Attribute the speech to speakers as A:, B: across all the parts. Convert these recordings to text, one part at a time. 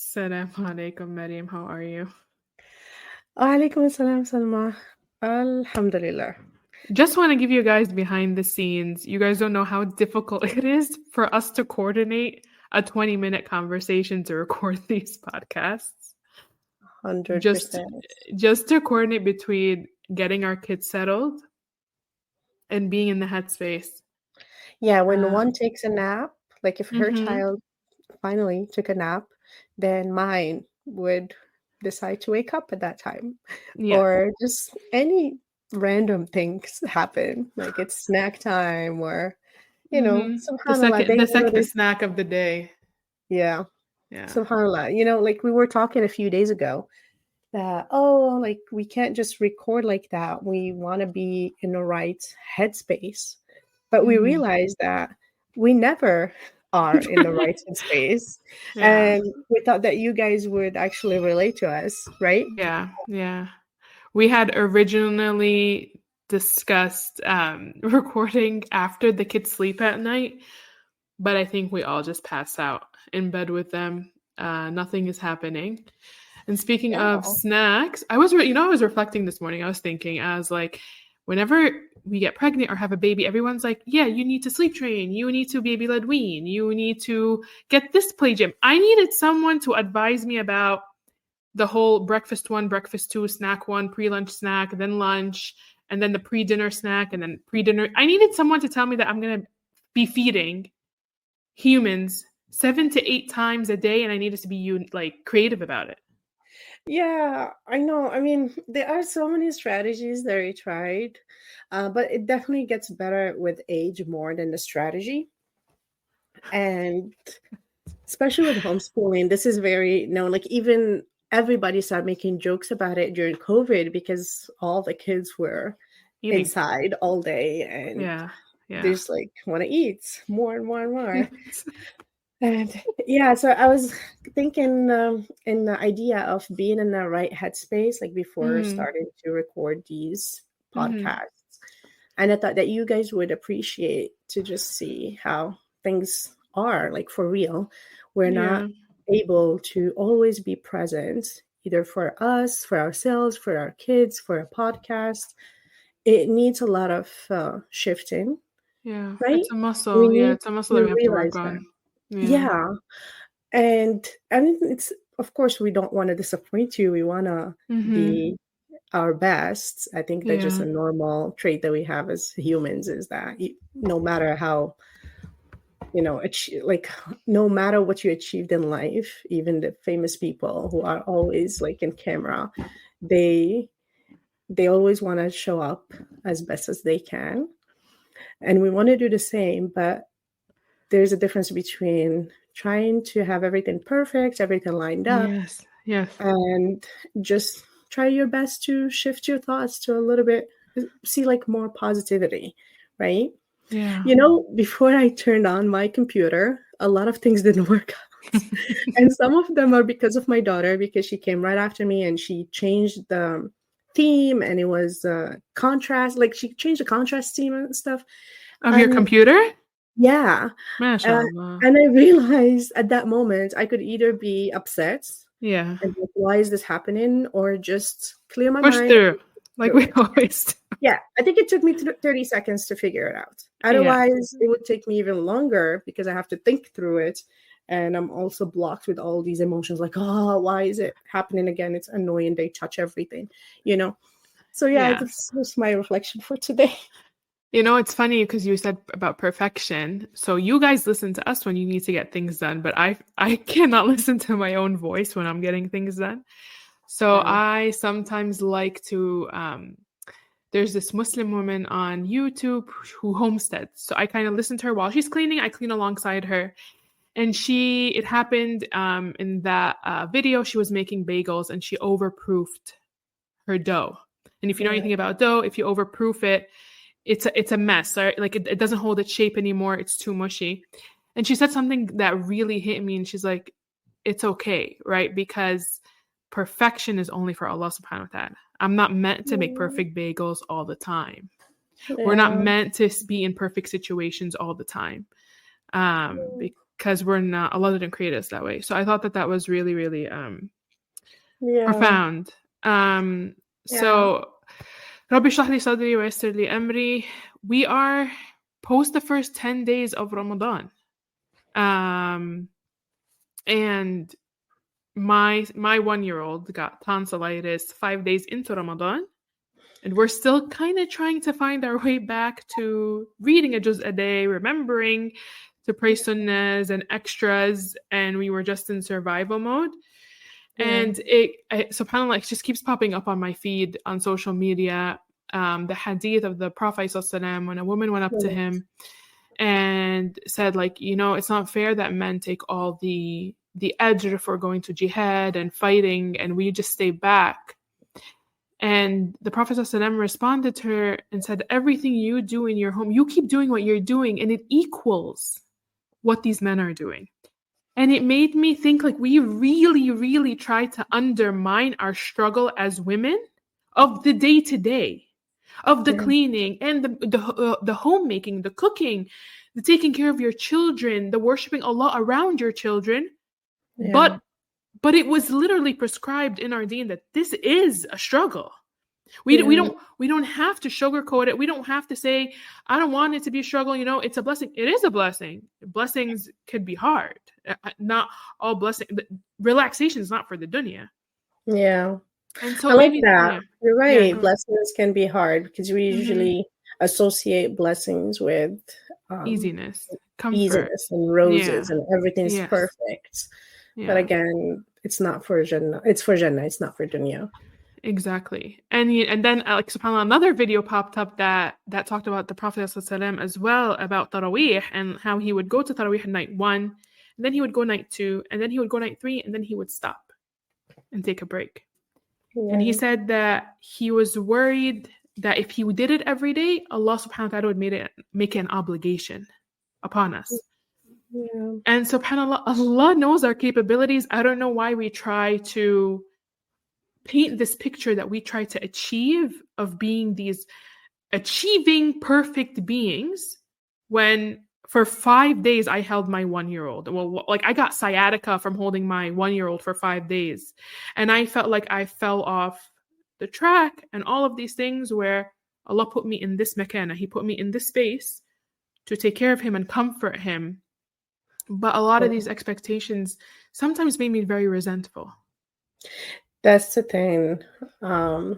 A: Assalamu alaikum, Meriem. How are you?
B: Alaikum assalam, Salmah. Alhamdulillah.
A: Just want to give you guys behind the scenes. You guys don't know how difficult it is for us to coordinate a 20-minute conversation to record these podcasts.
B: 100%.
A: Just to coordinate between getting our kids settled and being in the headspace.
B: Yeah, when one takes a nap, like if her
A: Mhm.
B: child finally took a nap, then mine would decide to wake up at that time.
A: Yeah.
B: Or just any random things happen, like it's snack time or, subhanAllah.
A: The second snack of the day.
B: Yeah,
A: Yeah.
B: subhanAllah. Like we were talking a few days ago that, like we can't just record like that. We want to be in the right headspace. But we realized that we never are in the right headspace.
A: Yeah.
B: And we thought that you guys would actually relate to us, right?
A: Yeah. We had originally discussed recording after the kids sleep at night, but I think we all just pass out in bed with them. Nothing is happening. And speaking of snacks, I was reflecting this morning. I was thinking, I was like, whenever we get pregnant or have a baby, everyone's like, yeah, you need to sleep train. You need to baby-led wean. You need to get this play gym. I needed someone to advise me about the whole breakfast 1, breakfast 2, snack 1, pre-lunch snack, then lunch, and then the pre-dinner snack, and then pre-dinner. I needed someone to tell me that I'm going to be feeding humans 7 to 8 times a day, and I needed to be creative about it.
B: Yeah, I know. I mean, there are so many strategies that we tried, but it definitely gets better with age more than the strategy. And especially with homeschooling, this is very known. Like even everybody started making jokes about it during COVID because all the kids were inside all day, and they just like want to eat more and more and more. And yeah, so I was thinking in the idea of being in the right headspace, like before starting to record these podcasts. And I thought that you guys would appreciate to just see how things are, like for real. We're not able to always be present, either for us, for ourselves, for our kids, for a podcast. It needs a lot of shifting.
A: Yeah,
B: right?
A: It's a muscle. It's a muscle that we have to work on.
B: Yeah. And it's, of course, we don't want to disappoint you. We want to be our best. I think that's just a normal trait that we have as humans, is that no matter how, no matter what you achieved in life, even the famous people who are always like in camera, they always want to show up as best as they can. And we want to do the same, but there's a difference between trying to have everything perfect, everything lined up.
A: Yes.
B: And just try your best to shift your thoughts to a little bit, see like more positivity, right?
A: Yeah.
B: Before I turned on my computer, a lot of things didn't work out. And some of them are because of my daughter, because she came right after me and she changed the theme, and it was contrast, like she changed the contrast theme and stuff.
A: Of your computer?
B: Yeah.
A: MashaAllah.
B: And I realized at that moment I could either be upset.
A: Yeah.
B: And like, why is this happening? Or just clear my
A: mind. Push through. Like we always do.
B: Yeah. I think it took me 30 seconds to figure it out. Otherwise, it would take me even longer because I have to think through it. And I'm also blocked with all these emotions like, oh, why is it happening again? It's annoying. They touch everything, So this was my reflection for today.
A: It's funny because you said about perfection. So you guys listen to us when you need to get things done, but I cannot listen to my own voice when I'm getting things done. So I sometimes like to, there's this Muslim woman on YouTube who homesteads. So I kind of listen to her while she's cleaning. I clean alongside her. And it happened in that video, she was making bagels and she overproofed her dough. And if you know anything about dough, if you overproof it, it's a mess. Right? Like it doesn't hold its shape anymore. It's too mushy. And she said something that really hit me. And she's like, it's okay, right? Because perfection is only for Allah subhanahu wa ta'ala. I'm not meant to make perfect bagels all the time. We're not meant to be in perfect situations all the time. because Allah didn't create us that way. So I thought that was really, really profound. So Rabbi shrah li sadri wa yassir li amri. We are post the first 10 days of Ramadan. And my 1-year-old got tonsillitis 5 days into Ramadan. And we're still kind of trying to find our way back to reading a juz a day, remembering to pray sunnahs and extras. And we were just in survival mode. And subhanAllah, it just keeps popping up on my feed on social media. The hadith of the Prophet ﷺ, when a woman went up to him and said, like, you know, it's not fair that men take all the ajr for going to jihad and fighting, and we just stay back. And the Prophet ﷺ responded to her and said, everything you do in your home, you keep doing what you're doing, and it equals what these men are doing. And it made me think, like, we really, really try to undermine our struggle as women of the day-to-day, of the cleaning and the homemaking, the cooking, the taking care of your children, the worshiping Allah around your children. But it was literally prescribed in our deen that this is a struggle. We don't have to sugarcoat it. We don't have to say, I don't want it to be a struggle. You know, it's a blessing. It is a blessing. Blessings could be hard. Not all blessing. Relaxation is not for the dunya.
B: Yeah.
A: And so
B: I like that. You're right. Blessings can be hard because we usually associate blessings with
A: easiness, comfort,
B: easiness and roses and everything's perfect. But again, it's not for Jannah. It's for Jannah. It's not for dunya.
A: Exactly. And then like subhanAllah, another video popped up that talked about the Prophet ﷺ as well, about Taraweeh and how he would go to Taraweeh at night 1, and then he would go night 2, and then he would go night 3, and then he would stop and take a break. And he said that he was worried that if he did it every day, Allah subhanahu wa ta'ala would make it an obligation upon us. And subhanAllah, Allah knows our capabilities. I don't know why we try to paint this picture that we try to achieve of being these achieving perfect beings, when for 5 days I held my 1-year-old. Well, like, I got sciatica from holding my 1-year-old for 5 days. And I felt like I fell off the track and all of these things, where Allah put me in this makana. He put me in this space to take care of him and comfort him. But a lot of these expectations sometimes made me very resentful.
B: That's the thing. I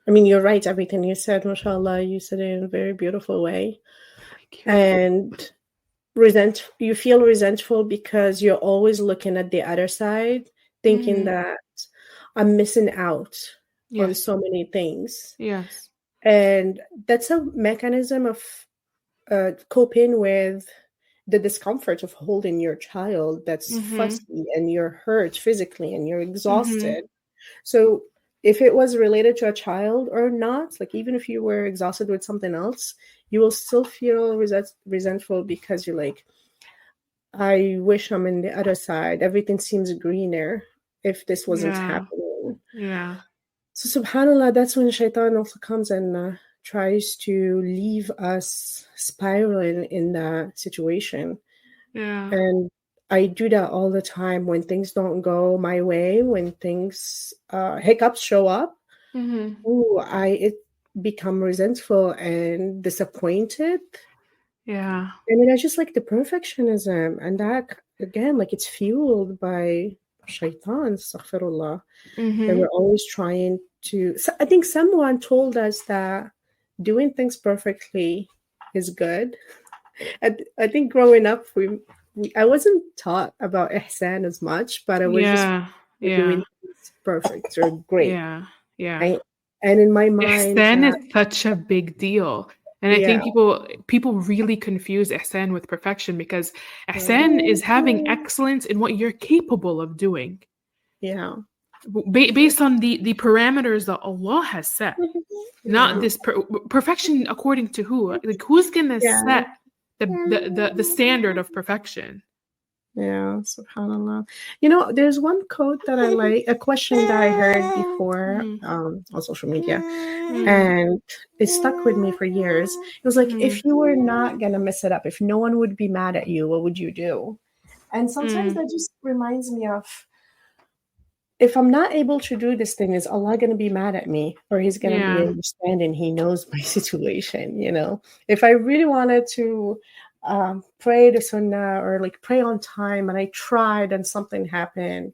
B: mean, you're right. Everything you said, mashallah, you said it in a very beautiful way. And you feel resentful because you're always looking at the other side, thinking that I'm missing out on so many things.
A: Yes.
B: And that's a mechanism of coping with the discomfort of holding your child that's fussy and you're hurt physically and you're exhausted. So if it was related to a child or not, like even if you were exhausted with something else, you will still feel resentful because you're like, I wish I'm in the other side. Everything seems greener if this wasn't happening.
A: Yeah.
B: So subhanAllah, that's when shaitan also comes and tries to leave us spiraling in that situation.
A: Yeah.
B: And I do that all the time when things don't go my way, when things hiccups show up. I become resentful and disappointed.
A: Yeah.
B: I mean, I just like the perfectionism, and that again, like, it's fueled by shaitan, astaghfirullah. And we're always trying to. So I think someone told us that doing things perfectly is good. I think growing up, I wasn't taught about ihsan as much, but I was just doing things perfect or great.
A: Yeah.
B: And in my mind,
A: ihsan is such a big deal. And I think people really confuse ihsan with perfection, because ihsan is having excellence in what you're capable of doing.
B: Yeah.
A: Based on the parameters that Allah has set. Not this perfection according to who? Like, who's gonna set the standard of perfection?
B: Yeah, subhanallah. You know, there's one quote that I like, a question that I heard before
A: Mm,
B: on social media,
A: mm,
B: and it stuck with me for years. It was like,
A: mm,
B: if you were not gonna mess it up, if no one would be mad at you, what would you do? And sometimes
A: mm.
B: that just reminds me of, if I'm not able to do this thing, is Allah going to be mad at me, or He's going to be
A: Yeah.
B: understanding? He knows my situation, If I really wanted to pray the sunnah, or like pray on time, and I tried and something happened,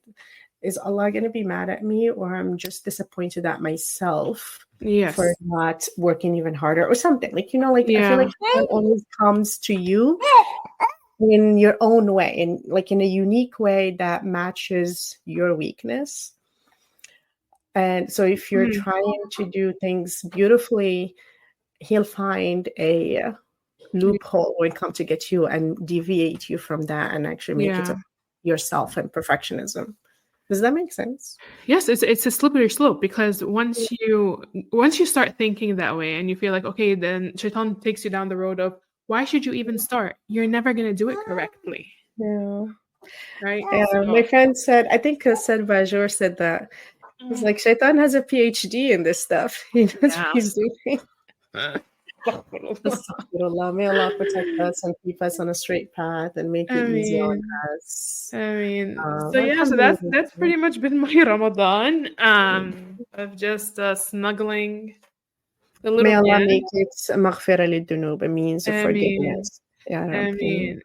B: is Allah going to be mad at me, or I'm just disappointed at myself for
A: Yes.
B: not working even harder or something? Like, I feel like
A: Yeah.
B: it always comes to you in your own way, in a unique way that matches your weakness. And so if you're
A: Mm,
B: trying to do things beautifully, he'll find a loophole when it comes to get you and deviate you from that, and actually make it
A: yeah.
B: yourself and perfectionism. Does that make sense?
A: Yes, it's a slippery slope, because once you start thinking that way and you feel like, okay, then shaitan takes you down the road of, why should you even start? You're never gonna do it correctly,
B: Yeah.
A: right?
B: Yeah, my
A: So
B: friend said, I think said Bajor said that. It's
A: mm,
B: like, Shaitan has a PhD in this stuff. He knows what
A: yeah.
B: he's doing. Astaghfirullah. May Allah protect us and keep us on a straight path and make it
A: I
B: easy on
A: mean,
B: us.
A: so yeah, so
B: Alhamdulillah.
A: that's pretty much been my Ramadan, of just snuggling the
B: May
A: little
B: Allah make
A: man.
B: it maghfirah lidunub, a means of
A: I mean,
B: forgiveness. Ya
A: I
B: Rabbi.
A: mean,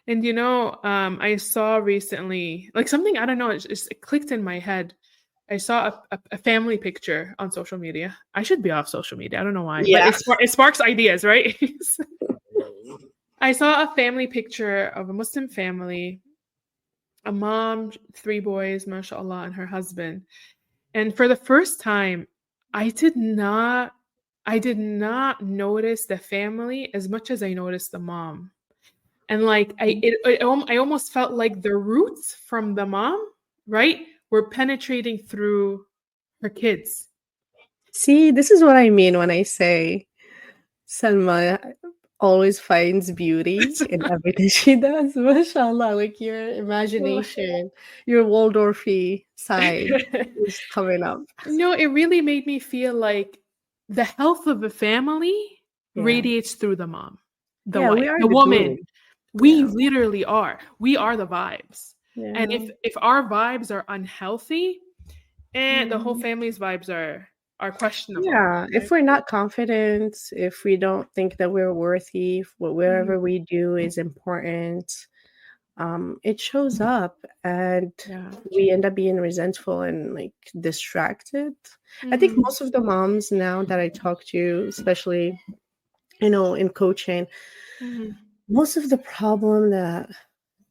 A: and I saw recently, like, something, I don't know, it clicked in my head. I saw a family picture on social media. I should be off social media. I don't know why, but
B: Yeah.
A: it sparks ideas, right? I saw a family picture of a Muslim family, a mom, three boys, mashallah, and her husband. And for the first time, I did not I did not notice the family as much as I noticed the mom. And like I almost felt like the roots from the mom, right, were penetrating through her kids.
B: See, this is what I mean when I say Salma always finds beauty in everything she does. MashaAllah, like your imagination, your Waldorfy side is coming up.
A: No, it really made me feel like the health of a family
B: Yeah.
A: radiates through the mom, the
B: Yeah, we
A: wife,
B: are
A: the
B: the glue.
A: woman. We
B: Yeah.
A: literally are. We are the vibes. And
B: Yeah.
A: if our vibes are unhealthy, and the whole
B: Mhm.
A: family's vibes are questionable,
B: Yeah, if
A: right?
B: we're not confident, if we don't think that we're worthy,
A: Mhm.
B: whatever we do is important, it shows up, and
A: Yeah.
B: we end up being resentful and like distracted. I think
A: Mhm.
B: most of the moms now that I talk to, especially in coaching,
A: Mhm.
B: most of the problem that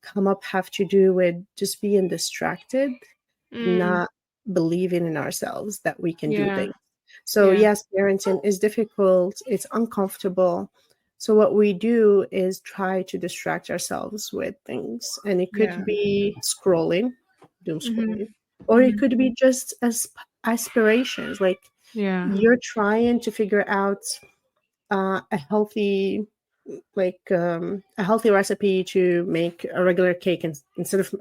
B: come up have to do with just being distracted,
A: Mm.
B: not believing in ourselves that we can do
A: Yeah.
B: things. So,
A: Yeah.
B: yes, parenting is difficult, it's uncomfortable. So, what we do is try to distract ourselves with things. And it could
A: Yeah.
B: be scrolling, doom
A: Mhm.
B: scrolling, or it
A: Mhm.
B: could be just aspirations. Like,
A: Yeah.
B: you're trying to figure out a healthy a healthy recipe to make a regular cake, instead of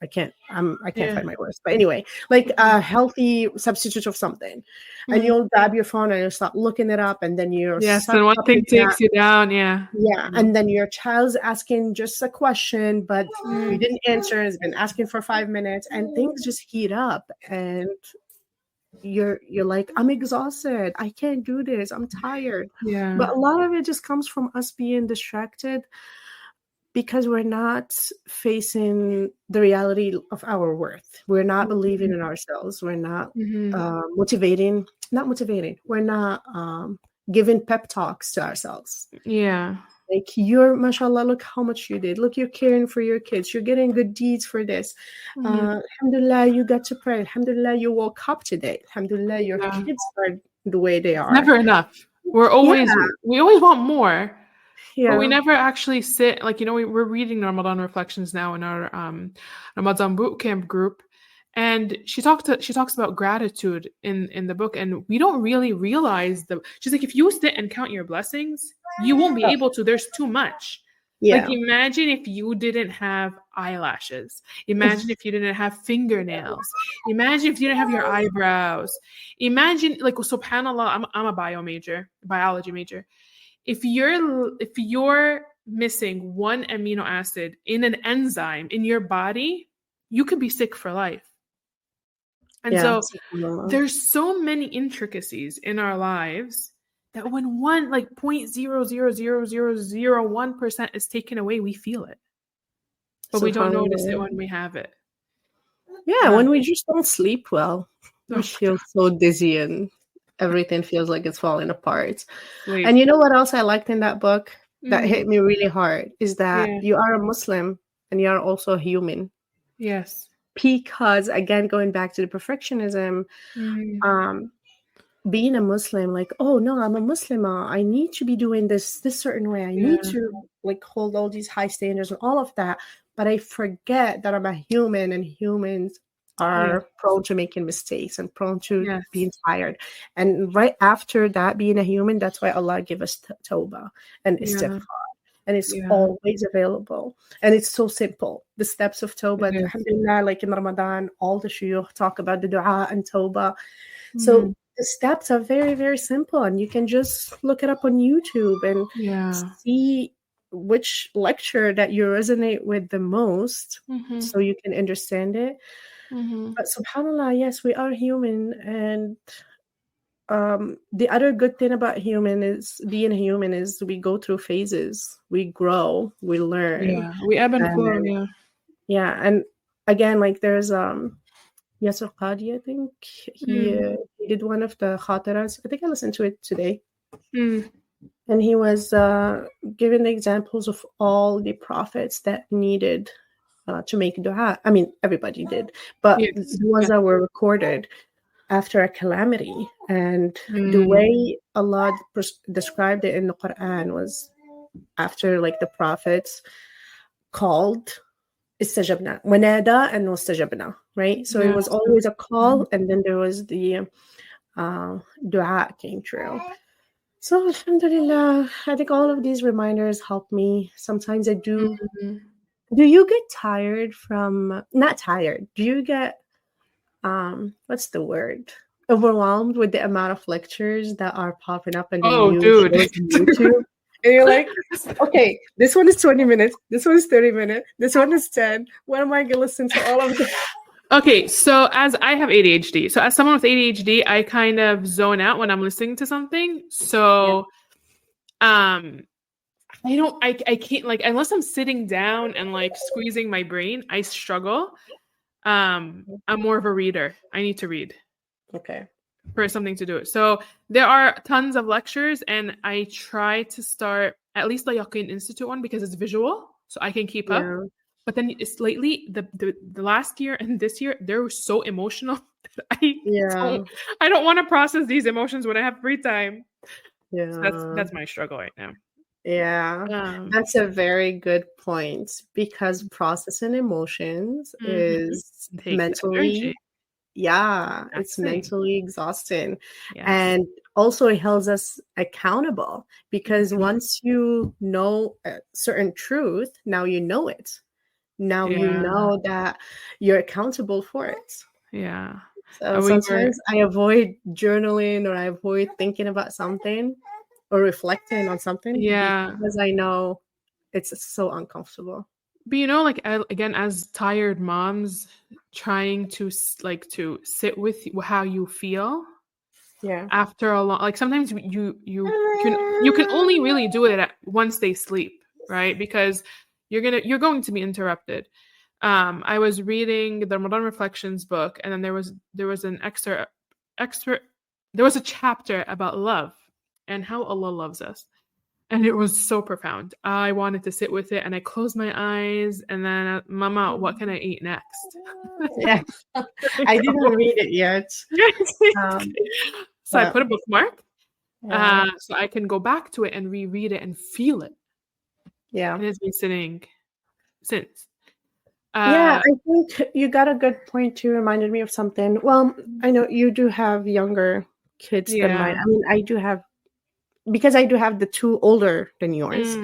B: I can't
A: Yeah.
B: find my words, but anyway, like
A: Mhm.
B: a healthy substitute of something, and
A: Mhm.
B: you'll grab your phone and you'll start looking it up, and then you're
A: Yes,
B: sucked
A: and one
B: up in
A: thing
B: that.
A: takes you down. Yeah.
B: Yeah,
A: Mhm.
B: and then your child's asking just a question, but you
A: Mhm.
B: didn't answer, it's been asking for 5 minutes, and things just heat up, and you're like, I'm exhausted, I can't do this, I'm tired.
A: Yeah.
B: But a lot of it just comes from us being distracted, because we're not facing the reality of our worth. We're not believing in ourselves. We're not
A: Mhm.
B: not motivating. We're not giving pep talks to ourselves.
A: Yeah.
B: Like, you're, mashallah, look how much you did. Look, you're caring for your kids. You're getting good deeds for this.
A: Mhm.
B: Alhamdulillah, you got to pray. Alhamdulillah, you woke up today. Alhamdulillah, your
A: Yeah.
B: kids are the way they
A: It's
B: are.
A: never enough.
B: Yeah,
A: We always want more, but we
B: yeah.
A: never actually sit, like, we're reading Ramadan reflections now in our Ramadan boot camp group, and she talks about gratitude in the book, and we don't really realize she's like, if you sit and count your blessings, you won't be able to. There's too much. Like,
B: Yeah.
A: imagine if you didn't have eyelashes. Imagine if you didn't have fingernails. Imagine if you didn't have your eyebrows. Imagine, like, subhanallah, I'm a biology major. If you're missing one amino acid in an enzyme in your body, you could be sick for life. And
B: Yeah.
A: so there's so many intricacies in our lives that when one, like, 0.0000001% is taken away, we feel it. But we don't notice it when we have it.
B: Yeah, when we just don't sleep well, we
A: Oh,
B: feel so dizzy and everything feels like it's falling apart.
A: sleep.
B: And you know what else I liked in that book that
A: Mhm.
B: hit me really hard is that
A: Yeah.
B: you are a Muslim and you are also a human.
A: Yes.
B: Because again, going back to the perfectionism,
A: Mm.
B: being a Muslim, like, oh no, I'm a Muslimah. I need to be doing this certain way. I need to like hold all these high standards and all of that. But I forget that I'm a human and humans are prone to making mistakes and prone to being tired. And right after that, being a human, that's why Allah gave us tawbah and istighfar. And it's always available. And it's so simple. The steps of tawbah, alhamdulillah, like in Ramadan, all the shuyukh talk about the dua and tawbah. So the steps are very, very simple. And you can just look it up on YouTube and see which lecture that you resonate with the most so you can understand it. But subhanAllah, yes, we are human. And the other good thing about being a human is we go through phases. We grow, we learn.
A: We ebb and flow.
B: Yeah. And again, like there's Yasser Qadi, I think he did one of the khatiras. I think I listened to it today. And he was giving the examples of all the prophets that needed to make dua. I mean, everybody did, but the ones that were recorded after a calamity. And the way Allah described it in the Quran was after like the prophets called, istajabna, wanada and wastajabna, right? So it was always a call, and then there was the dua came true. So alhamdulillah, I think all of these reminders help me. Sometimes I do. Do you get tired from, not tired, do you get what's the word, overwhelmed with the amount of lectures that are popping up in the news shows on YouTube? And you're like, okay, this one is 20 minutes, this one is 30 minutes, this one is 10. When am I going to listen to all of this?
A: Okay, so as I have ADHD, so as someone with ADHD, I kind of zone out when I'm listening to something. So I can't, like, unless I'm sitting down and like squeezing my brain, I struggle. I'm more of a reader. I need to read.
B: Okay.
A: For something to do it. So there are tons of lectures, and I try to start at least the Yaqeen Institute one because it's visual, so I can keep up. But then it's lately the last year and this year, they're so emotional that I don't want to process these emotions when I have free time. So that's my struggle right now.
B: That's a very good point, because processing emotions is mentally it's mentally exhausting. And also it holds us accountable, because once you know a certain truth, now you know it. Now you know that you're accountable for it. So sometimes I avoid journaling, or I avoid thinking about something or reflecting on something because I know it's so uncomfortable.
A: But you know, like, again, as tired moms, trying to sit with how you feel after a long, like, sometimes you can only really do it once they sleep, right? Because you're going to be interrupted. I was reading the Ramadan Reflections book, and then there was an extra there was a chapter about love and how Allah loves us. And it was so profound. I wanted to sit with it, and I closed my eyes, and then, Mama, what can I eat next?
B: I didn't read it yet.
A: So I put a bookmark, so I can go back to it and reread it and feel it. And it's been sitting since.
B: I think you got a good point too. Reminded me of something. Well, I know you do have younger kids than mine. I mean, I do have, because I do have the two older than yours.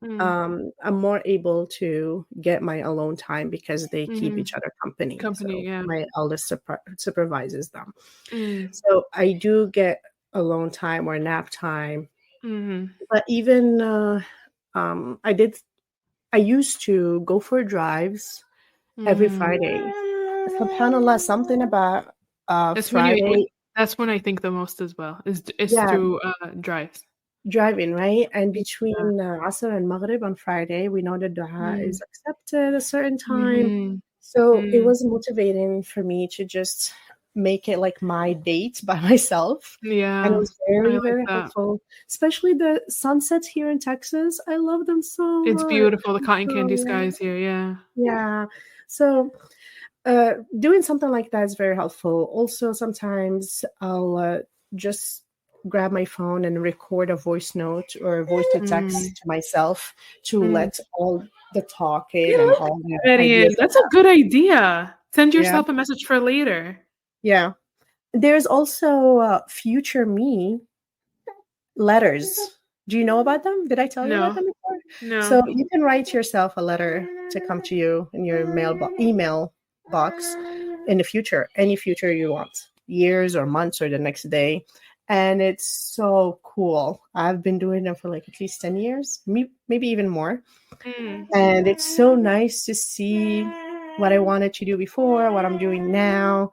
A: Mm.
B: I'm more able to get my alone time because they keep
A: Mm-hmm.
B: each other company.
A: Company,
B: So
A: yeah.
B: my eldest supervises them.
A: Mm.
B: So I do get alone time or nap time.
A: Mm-hmm.
B: But even I used to go for drives every
A: Mm.
B: Friday. SubhanAllah, something about
A: That's when
B: Friday,
A: that's when I think the most as well, is
B: yeah,
A: through drives.
B: driving, right? And
A: Yeah.
B: between Asr and Maghrib on Friday, we know the dua
A: Mm.
B: is accepted a certain time.
A: Mm-hmm.
B: So it
A: Mm.
B: was motivating for me to just make it like my date by myself. And it
A: Yeah.
B: was
A: I
B: very,
A: like
B: very
A: that.
B: helpful, especially the sunsets here in Texas. I love them so
A: It's
B: much.
A: beautiful, the cotton
B: So,
A: candy skies here. Yeah.
B: yeah. So doing something like that is very helpful. Also, sometimes I'll just grab my phone and record a voice note or voice to
A: Mm.
B: text to myself to
A: Mm.
B: let all the talking and all the
A: Meriem,
B: ideas I
A: that's a
B: have.
A: good idea. Send
B: Yeah,
A: yourself a message for later.
B: yeah. There's also future me letters. Do you know about them? Did I tell you about
A: No.
B: them before?
A: No.
B: So you can write yourself a letter to come to you in your email box in the future, any future you want, years or months or the next day. And it's so cool. I've been doing them for like at least 10 years, maybe even more.
A: Mm.
B: And it's so nice to see what I wanted to do before, what I'm doing now.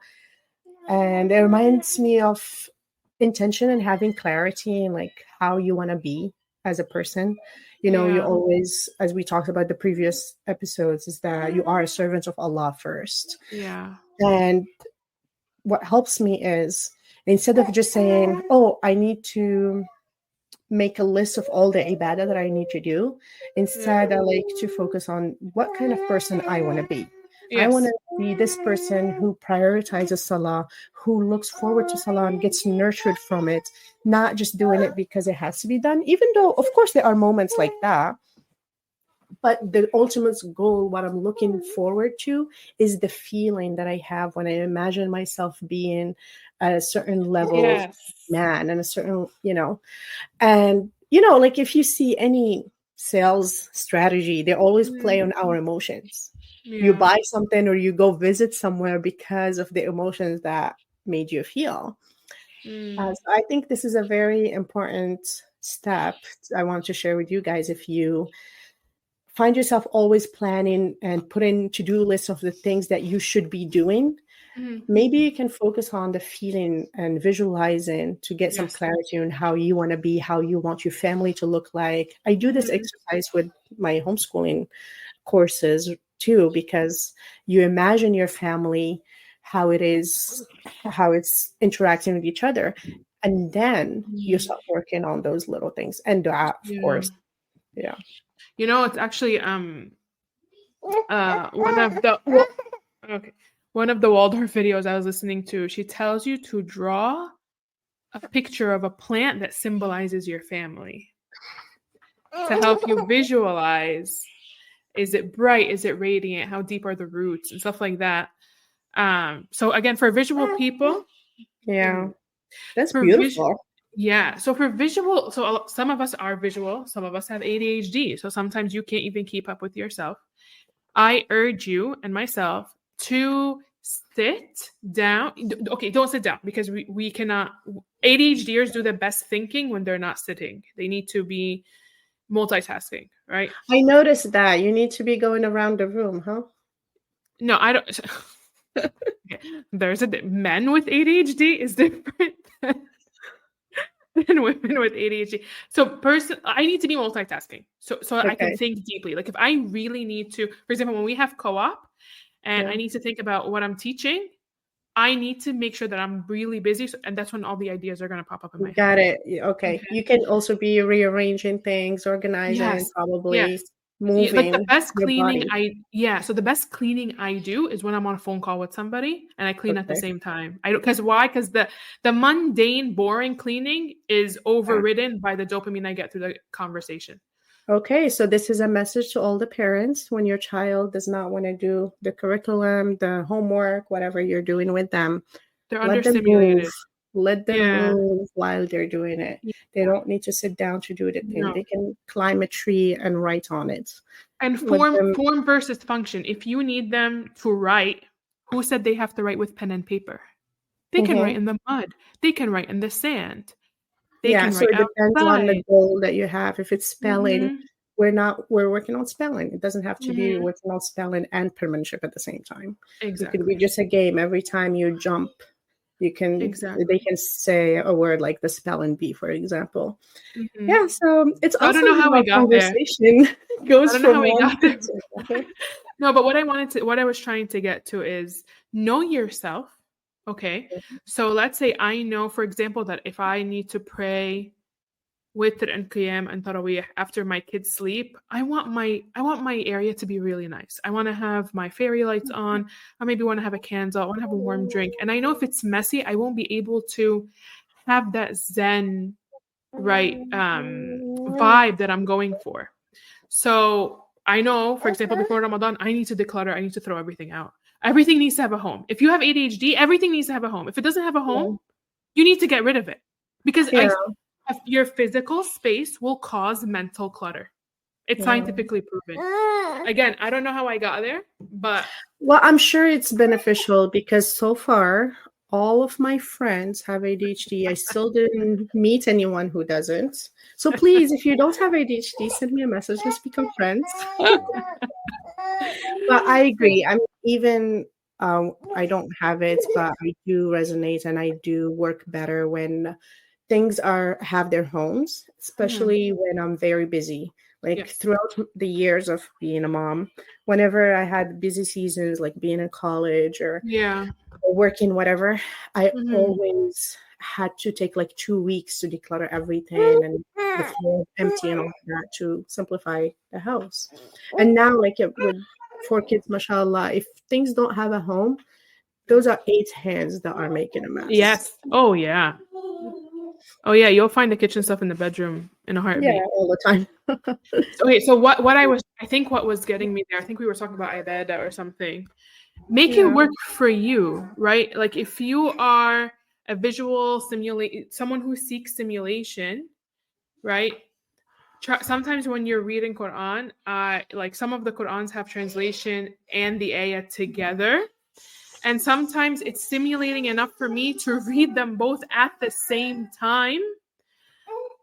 B: And it reminds me of intention and having clarity and like how you want to be as a person. You know, you
A: Yeah.
B: always, as we talked about the previous episodes, is that you are a servant of Allah first.
A: Yeah.
B: And what helps me is instead of just saying, oh, I need to make a list of all the ibadah that I need to do.
A: Yeah.
B: Instead, I like to focus on what kind of person I want to be. I want
A: Yes.
B: to be this person who prioritizes Salah, who looks forward to Salah and gets nurtured from it, not just doing it because it has to be done, even though, of course, there are moments like that. But the ultimate goal, what I'm looking forward to, is the feeling that I have when I imagine myself being at a certain level of
A: Yes.
B: man and a certain, and like if you see any sales strategy, they always play
A: Mm.
B: on our emotions. You
A: Yeah.
B: buy something or you go visit somewhere because of the emotions that made you feel.
A: Mm.
B: So I think this is a very important step I want to share with you guys. If you find yourself always planning and putting to-do lists of the things that you should be doing,
A: Mm.
B: maybe you can focus on the feeling and visualizing to get some
A: Yes.
B: clarity on how you want to be, how you want your family to look like. I do this
A: Mm.
B: exercise with my homeschooling courses too, because you imagine your family, how it is, how it's interacting with each other. And then you
A: Mm.
B: start working on those little things and dua, of
A: Yeah.
B: course. Yeah.
A: It's actually one of the okay, one of the Waldorf videos I was listening to. She tells you to draw a picture of a plant that symbolizes your family to help you visualize, is it bright, is it radiant, how deep are the roots and stuff like that. So again, for visual people,
B: Yeah. That's
A: for visual,
B: beautiful.
A: yeah, so for visual, so some of us are visual, some of us have ADHD, so sometimes you can't even keep up with yourself. I urge you and myself to sit down. Okay, don't sit down because we cannot. ADHDers do the best thinking when they're not sitting. They need to be multitasking, right?
B: I noticed that you need to be going around the room, huh?
A: No, I don't. Okay. There's men with ADHD is different than women with ADHD. So I need to be multitasking. So I can
B: Okay.
A: think deeply. Like if I really need to, for example, when we have co-op and
B: Yeah.
A: I need to think about what I'm teaching, I need to make sure that I'm really busy, and that's when all the ideas are going to pop up in my head.
B: Got it. Okay.
A: Okay.
B: You can also be rearranging things, organizing,
A: Yes. Yes.
B: probably
A: Yeah, like the
B: moving
A: best
B: your
A: cleaning
B: body.
A: so the best cleaning I do is when I'm on a phone call with somebody and I clean at the
B: Okay.
A: same time. I don't, because why? Because the mundane, boring cleaning is
B: Yeah.
A: overridden by the dopamine I get through the conversation.
B: Okay. So this is a message to all the parents when your child does not want to do the curriculum, the homework, whatever you're doing with them.
A: They're
B: Let them move.
A: understimulated.
B: Let them
A: Yeah.
B: move while they're doing it. They don't need to sit down to do the thing.
A: No.
B: They can climb a tree and write on it.
A: And
B: Let them,
A: form versus function. If you need them to write, who said they have to write with pen and paper? They can write in the mud. They can write in the sand. They
B: yeah,
A: can
B: so
A: write
B: it depends on the
A: outside.
B: goal that you have. If it's spelling,
A: Mhm.
B: we're working on spelling. It doesn't have to be
A: Mhm.
B: working on spelling and penmanship at the same time. It could be
A: Exactly.
B: just a game. Every time you jump, they
A: Exactly.
B: can say a word like the spelling bee, for example.
A: Mhm.
B: Yeah, so it's
A: So I don't
B: awesome
A: know how
B: how
A: we
B: our
A: got there.
B: conversation
A: I
B: goes
A: don't know how
B: from
A: we
B: one
A: got
B: thing
A: there.
B: to another.
A: No, but what I was trying to get to is know yourself. Okay. So let's say I know, for example, that if I need to pray witr and qiyam and tarawih after my kids sleep, I want my area to be really nice. I want to have my fairy lights on. I maybe want to have a candle. I want to have a warm drink. And I know if it's messy, I won't be able to have that zen, right, vibe that I'm going for. So I know, for example, before Ramadan, I need to declutter. I need to throw everything out. Everything needs to have a home. If you have ADHD, everything needs to have a home. If it doesn't have a home, you need to get rid of it because
B: Yeah,
A: your physical space will cause mental clutter. It's
B: yeah.
A: scientifically proven. Again, I don't know how I got there, but
B: Well, I'm sure it's beneficial because so far all of my friends have ADHD. I still didn't meet anyone who doesn't. So please, if you don't have ADHD, send me a message. Let's become friends. But I agree. I mean, even I don't have it, but I do resonate and I do work better when things have their homes, especially when I'm very busy. Like
A: yes.
B: throughout the years of being a mom, whenever I had busy seasons, like being in college or
A: Yeah.
B: working, whatever, I
A: Mhm.
B: always had to take like 2 weeks to declutter everything and the floor empty and all that to simplify the house. And now, like with 4 kids, mashallah, if things don't have a home, those are 8 hands that are making a mess.
A: Yes. Oh yeah. Oh yeah. You'll find the kitchen stuff in the bedroom in a
B: Yeah,
A: heartbeat.
B: all the time.
A: Okay. So I think what was getting me there, I think we were talking about ibadah or something. Make it
B: Yeah.
A: work for you, right? Like if you are a visual someone who seeks stimulation, right? Sometimes when you're reading Quran, like some of the Qurans have translation and the ayah together. And sometimes it's stimulating enough for me to read them both at the same time.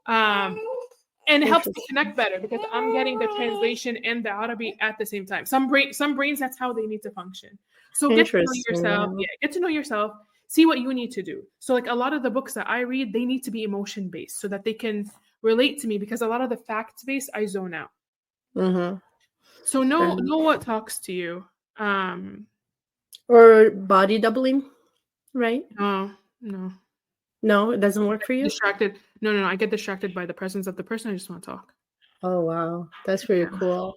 A: And it helps me
B: Interesting.
A: connect better because I'm getting the translation and the Arabic at the same time. Some brains, that's how they need to function. So get to know yourself.
B: Interesting.
A: Yeah, get to know yourself. See what you need to do. So like a lot of the books that I read, they need to be emotion based so that they can relate to me because a lot of the facts based, I zone out.
B: Mm-hmm.
A: So know what talks to you.
B: Or body doubling, right?
A: No, no.
B: No, it doesn't work for you?
A: Distracted. No. I get distracted by the presence of the person. I just want to talk.
B: Oh, wow. That's pretty cool.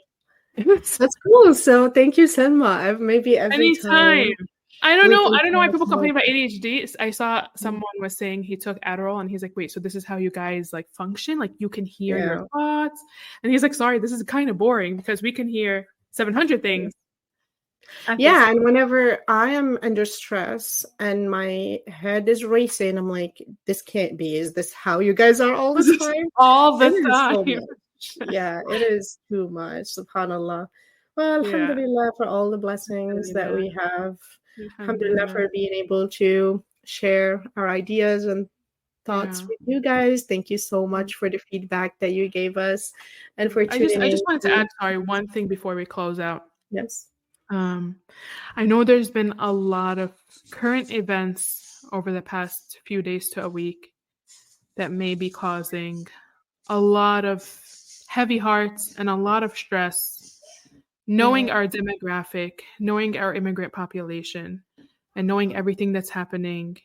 A: Yeah.
B: That's cool. So thank you, Selma. Maybe every
A: Anytime.
B: time we can
A: I don't know why
B: talk
A: people
B: more.
A: complain about ADHD. I saw someone was saying he took Adderall and he's like, wait, so this is how you guys like function? Like you can hear your
B: Yeah.
A: thoughts? And he's like, sorry, this is kind of boring because we can hear 700 things at the
B: Yeah,
A: same
B: and whenever I am under stress and my head is racing, I'm like, this can't be. Is this how you guys are all the time?
A: all
B: It
A: the
B: is so
A: time.
B: much. Yeah, it is too much. SubhanAllah. Well,
A: Yeah.
B: alhamdulillah for all the blessings that
A: Alhamdulillah.
B: we have. Alhamdulillah
A: Alhamdulillah.
B: for being able to share our ideas and thoughts
A: Yeah.
B: with you guys. Thank you so much for the feedback that you gave us and for tuning
A: I
B: in.
A: just wanted to add, sorry, one thing before we close out.
B: Yes.
A: I know there's been a lot of current events over the past few days to a week that may be causing a lot of heavy hearts and a lot of stress. Knowing our demographic, knowing our immigrant population, and knowing everything that's happening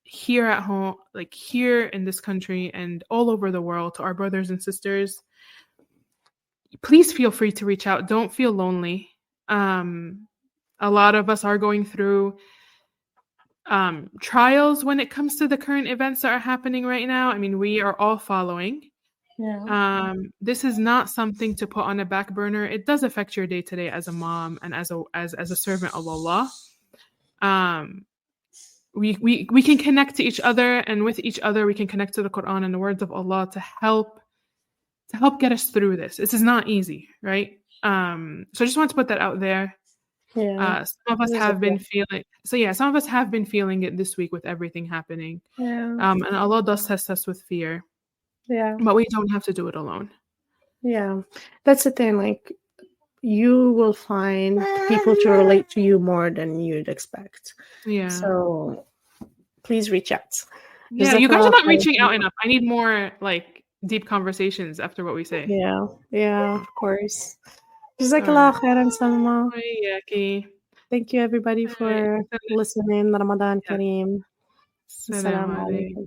A: here at home, like here in this country and all over the world to our brothers and sisters, please feel free to reach out. Don't feel lonely. A lot of us are going through trials when it comes to the current events that are happening right now. I mean, we are all following.
B: Yeah.
A: This is not something to put on a back burner. It does affect your day to day as a mom and as a servant of Allah. we can connect to each other, and with each other we can connect to the Quran and the words of Allah to help get us through this. This is not easy, right? So I just want to put that out there.
B: Yeah.
A: Some of us have been feeling some of us have been feeling it this week with everything happening.
B: Yeah.
A: And Allah does test us with fear.
B: Yeah.
A: But we don't have to do it alone.
B: Yeah. That's the thing. Like, you will find people to relate to you more than you'd expect.
A: Yeah.
B: So please reach out.
A: Yeah, you guys are not reaching out enough. I need more like deep conversations after what we say.
B: Yeah. Yeah, of course. Jazakallah khairan, Salmah. Thank you, everybody, for listening. Ramadan Kareem. Assalamu alaikum.